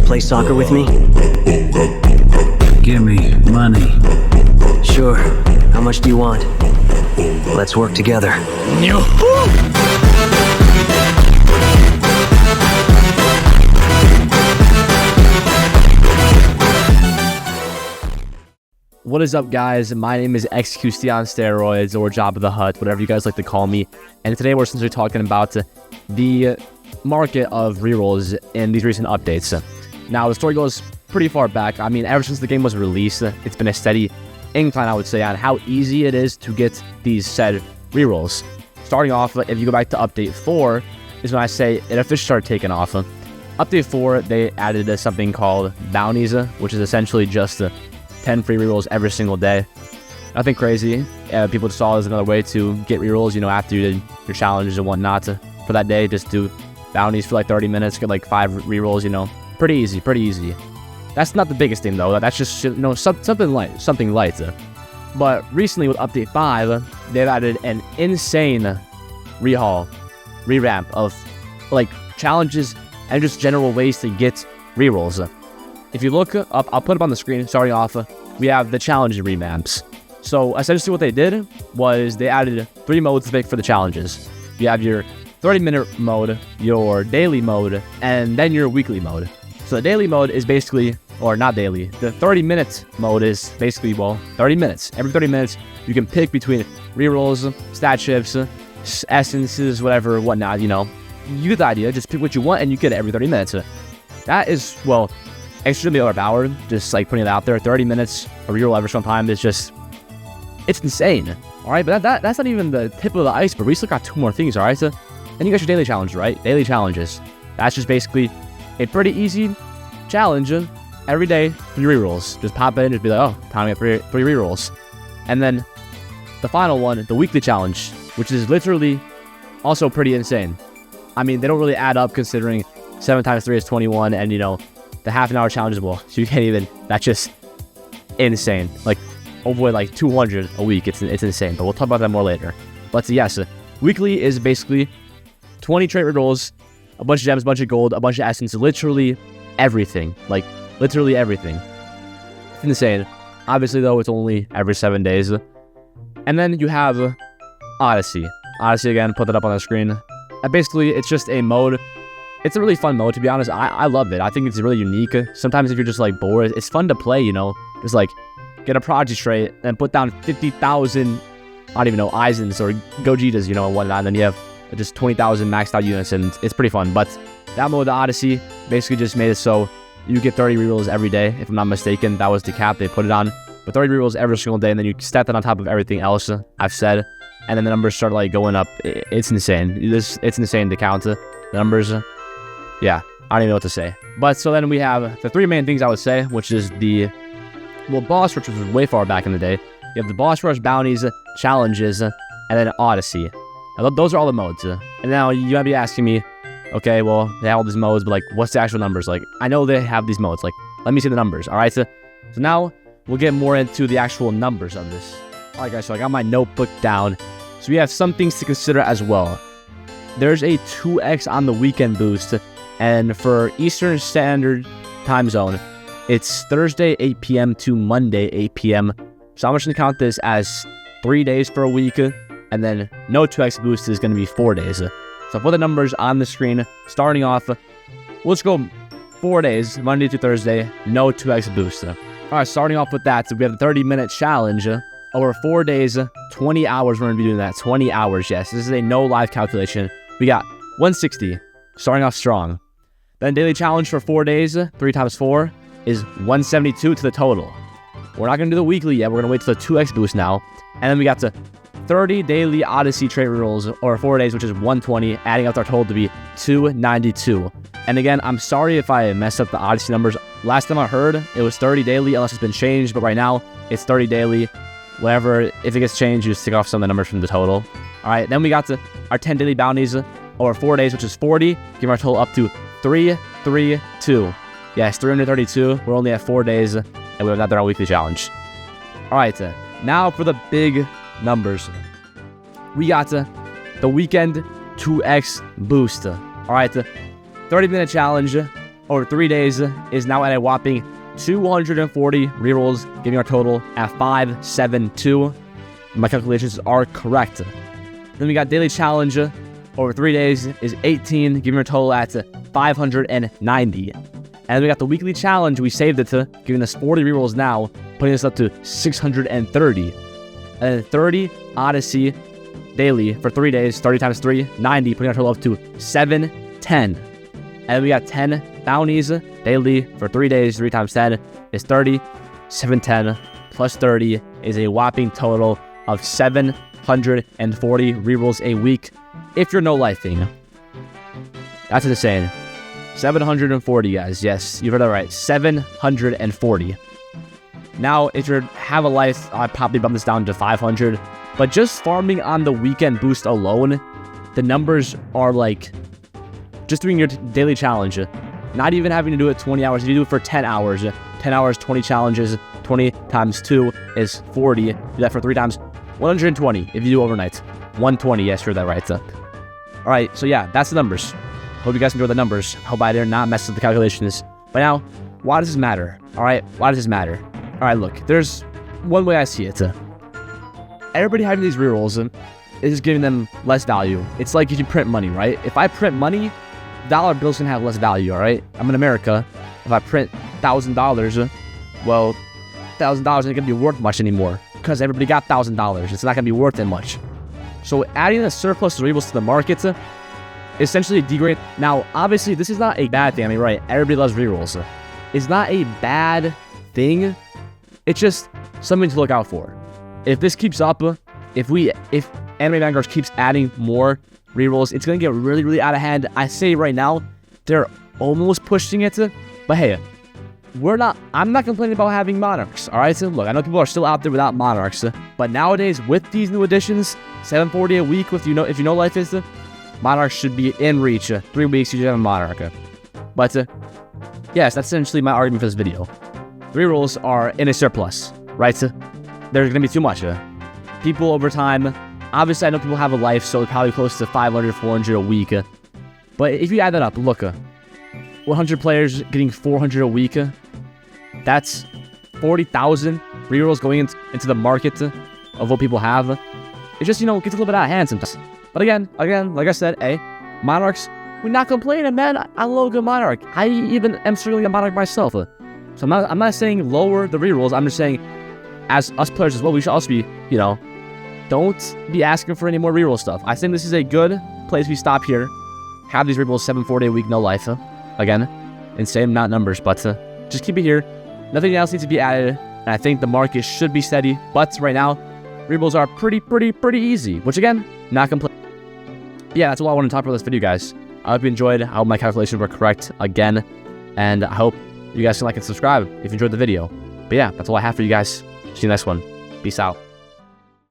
Play soccer with me? Give me money. Sure. How much do you want? Let's work together. What is up, guys? My name is XQC on steroids, or Job of the Hut, whatever you guys like to call me. And today we're essentially talking about the market of rerolls in these recent updates. Now, the story goes pretty far back. I mean, ever since the game was released, it's been a steady incline, I would say, on how easy it is to get these said rerolls. Starting off, if you go back to Update 4, is when I say it officially started taking off. Update 4, they added something called bounties, which is essentially just 10 free rerolls every single day. Nothing crazy. People just saw it as another way to get rerolls, you know, after you did your challenges and whatnot for that day. Just do bounties for like 30 minutes, get like 5 rerolls, you know. Pretty easy, pretty easy. That's not the biggest thing, though. That's just, you know, something light. But recently with Update 5, they've added an insane revamp of like challenges and just general ways to get rerolls. If you look up, I'll put it on the screen. Starting off, we have the challenge revamps. So essentially what they did was they added 3 modes to pick for the challenges. You have your 30-minute mode, your daily mode, and then your weekly mode. So the daily mode is basically, or not daily, the 30-minute mode is basically, well, 30 minutes. Every 30 minutes, you can pick between rerolls, stat chips, essences, whatever, whatnot, you know. You get the idea. Just pick what you want, and you get it every 30 minutes. That is, well, extremely overpowered. Just like putting it out there. 30 minutes a reroll every single time is just, it's insane. All right, but that's not even the tip of the iceberg. We still got 2 more things, all right? So then you got your daily challenge, right? Daily challenges. That's just basically a pretty easy challenge. Every day, 3 rerolls. Just pop in, just be like, oh, time to get 3 rerolls. And then the final one, the weekly challenge, which is literally also pretty insane. I mean, they don't really add up considering 7 times 3 is 21, and you know, the half-an-hour challenge as well. So you can't even, that's just insane. Like, over like 200 a week, it's insane. But we'll talk about that more later. But yes, weekly is basically 20 trait rerolls, a bunch of gems, a bunch of gold, a bunch of essence, literally everything. Like, literally everything. It's insane. Obviously, though, it's only every 7 days. And then you have Odyssey. Odyssey, again, put that up on the screen. Basically, it's just a mode. It's a really fun mode, to be honest. I love it. I think it's really unique. Sometimes if you're just, like, bored, it's fun to play, you know? Just, like, get a Prodigy trait and put down 50,000, I don't even know, Eisens or Gogetas, you know, and whatnot. And then you have just 20,000 maxed out units, and it's pretty fun. But that mode, the Odyssey, basically just made it so you get 30 rerolls every day, if I'm not mistaken. That was the cap they put it on. But 30 rerolls every single day, and then you stack that on top of everything else I've said. And then the numbers start, like, going up. It's insane. It's insane to count the numbers. Yeah, I don't even know what to say. But so then we have the 3 main things I would say, which is the, well, boss rush, which was way far back in the day. You have the boss rush, bounties, challenges, and then Odyssey. Those are all the modes. And now you might be asking me, okay, well, they have all these modes, but like, what's the actual numbers? Like, I know they have these modes. Like, let me see the numbers. All right, so now we'll get more into the actual numbers of this. All right, guys, so I got my notebook down. So we have some things to consider as well. There's a 2x on the weekend boost. And for Eastern Standard Time Zone, it's Thursday 8 p.m. to Monday 8 p.m. So I'm just going to count this as 3 days for a week. And then no 2x boost is going to be 4 days. So I'll put the numbers on the screen. Starting off, let's go 4 days, Monday to Thursday, no 2x boost. All right, starting off with that, so we have the 30-minute challenge. Over 4 days, 20 hours, we're going to be doing that. 20 hours, yes. This is a no live calculation. We got 160, starting off strong. Then daily challenge for 4 days, 3 times 4, is 172 to the total. We're not going to do the weekly yet. We're going to wait till the 2x boost now. And then we got to 30 daily Odyssey trait rerolls, or 4 days, which is 120, adding up our total to be 292. And again, I'm sorry if I messed up the Odyssey numbers. Last time I heard, it was 30 daily, unless it's been changed. But right now, it's 30 daily. Whatever, if it gets changed, you just take off some of the numbers from the total. All right, then we got to our 10 daily bounties, over 4 days, which is 40, give our total up to 332. Yes, 332. We're only at 4 days, and we have that there on weekly challenge. All right, now for the big numbers. We got the weekend 2x boost. All right, 30-minute challenge, over 3 days is now at a whopping 240 rerolls, giving our total at 572. My calculations are correct. Then we got daily challenge over 3 days is 18, giving our total at 590. And then we got the weekly challenge. We saved it to giving us 40 rerolls now, putting us up to 630. And then 30 Odyssey daily for 3 days, 30 times 3, 90, putting our total up to 710. And we got 10 bounties daily for 3 days, 3 times 10 is 30, 710 plus 30 is a whopping total of 740 rerolls a week if you're no lifing. That's insane. 740, guys. Yes, you heard that right. 740. Now, if you have a life, I'd probably bump this down to 500. But just farming on the weekend boost alone, the numbers are like just doing your daily challenge. Not even having to do it 20 hours. If you do it for 10 hours, 10 hours, 20 challenges, 20 times 2 is 40. Do that for 3 times, 120 if you do overnight. 120, yes, you're that right. All right, so yeah, that's the numbers. Hope you guys enjoyed the numbers. Hope I did not mess with the calculations. But now, why does this matter? All right, why does this matter? All right, look, there's one way I see it. Everybody having these rerolls is giving them less value. It's like if you print money, right? If I print money, dollar bills can have less value, all right? I'm in America. If I print $1,000, well, $1,000 ain't gonna be worth much anymore because everybody got $1,000. It's not gonna be worth it much. So adding a surplus of rerolls to the market essentially degrade. Now, obviously, this is not a bad thing. I mean, right? Everybody loves rerolls. It's not a bad thing. It's just something to look out for. If this keeps up, if Anime Vanguards keeps adding more rerolls, it's gonna get really, really out of hand. I say right now, they're almost pushing it, but hey, I'm not complaining about having monarchs. All right, so look, I know people are still out there without monarchs, but nowadays with these new additions, 740 a week with if you know life is, monarchs should be in reach. 3 weeks you should have a monarch. But yes, that's essentially my argument for this video. Rerolls are in a surplus, right? There's gonna be too much. People over time, obviously I know people have a life, so it's probably close to 500, 400 a week. But if you add that up, look, 100 players getting 400 a week, that's 40,000 rerolls going into the market of what people have. It just, gets a little bit out of hand sometimes. But again, like I said, monarchs, we're not complaining, man. I love a good monarch. I even am struggling a monarch myself. So I'm not saying lower the rerolls. I'm just saying, as us players as well, we should also be, don't be asking for any more reroll stuff. I think this is a good place we stop here. Have these rerolls 740 a week, no life. Again, insane amount numbers, but just keep it here. Nothing else needs to be added, and I think the market should be steady. But right now, rerolls are pretty easy, which again, not complaining. Yeah, that's all I want to talk about this video, guys. I hope you enjoyed. I hope my calculations were correct again, and I hope you guys can like and subscribe if you enjoyed the video. But yeah, that's all I have for you guys. See you next one. Peace out.